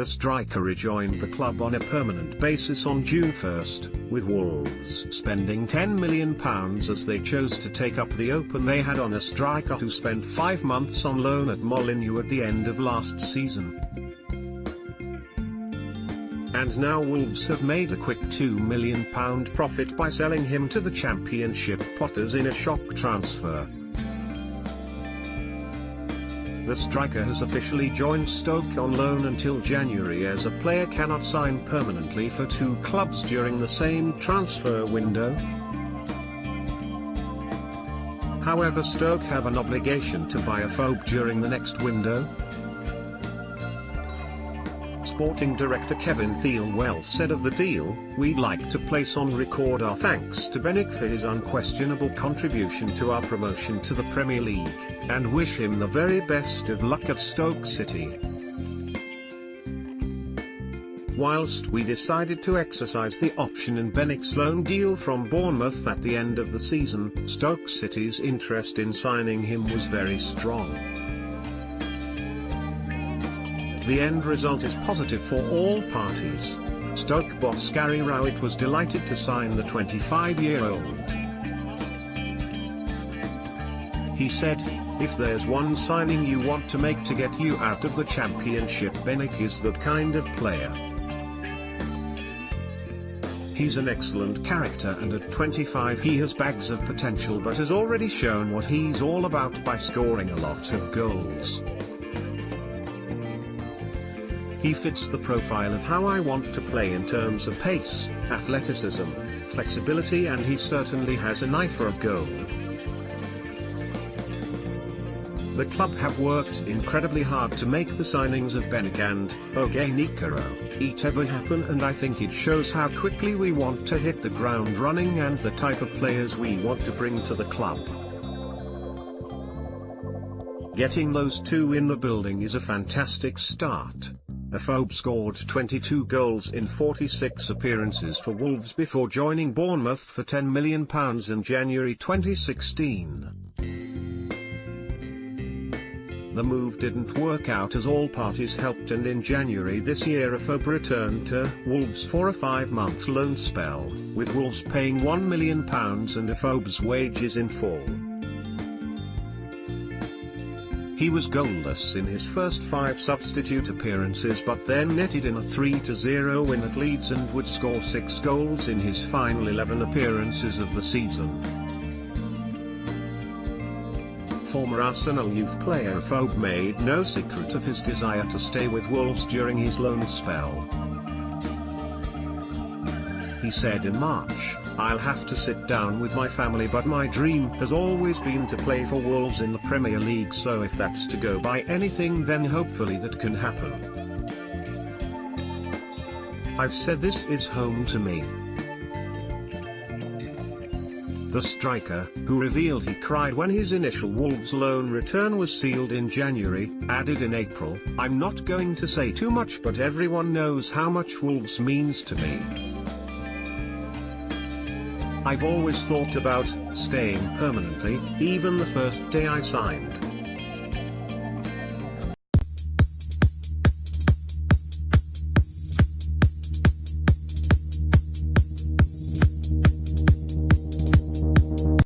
The striker rejoined the club on a permanent basis on June 1, with Wolves spending £10 million as they chose to take up the open they had on a striker who spent 5 months on loan at Molineux at the end of last season. And now Wolves have made a quick £2 million profit by selling him to the Championship Potters in a shock transfer. The striker has officially joined Stoke on loan until January, as a player cannot sign permanently for 2 clubs during the same transfer window. However, Stoke have an obligation to buy Afobe during the next window. Sporting director Kevin Thielwell said of the deal, "We'd like to place on record our thanks to Benik for his unquestionable contribution to our promotion to the Premier League, and wish him the very best of luck at Stoke City. Whilst we decided to exercise the option in Benik's loan deal from Bournemouth at the end of the season, Stoke City's interest in signing him was very strong. The end result is positive for all parties. Stoke boss Gary Rowett was delighted to sign the 25-year-old. He said, "If there's one signing you want to make to get you out of the Championship, Benik is that kind of player. He's an excellent character, and at 25 he has bags of potential, but has already shown what he's all about by scoring a lot of goals. He fits the profile of how I want to play in terms of pace, athleticism, flexibility, and he certainly has an eye for a goal." The club have worked incredibly hard to make the signings of Benik and Etebo happen, and I think it shows how quickly we want to hit the ground running and the type of players we want to bring to the club. Getting those 2 in the building is a fantastic start. Afobe scored 22 goals in 46 appearances for Wolves before joining Bournemouth for £10 million in January 2016. The move didn't work out as all parties helped, and in January this year Afobe returned to Wolves for a 5-month loan spell, with Wolves paying £1 million and Afobe's wages in full. He was goalless in his first 5 substitute appearances, but then netted in a 3-0 win at Leeds and would score 6 goals in his final 11 appearances of the season. Former Arsenal youth player Afobe made no secret of his desire to stay with Wolves during his loan spell. He said in March, "I'll have to sit down with my family, but my dream has always been to play for Wolves in the Premier League, so if that's to go by anything, then hopefully that can happen. I've said this is home to me." The striker, who revealed he cried when his initial Wolves loan return was sealed in January, added in April, "I'm not going to say too much, but everyone knows how much Wolves means to me. I've always thought about staying permanently, even the first day I signed.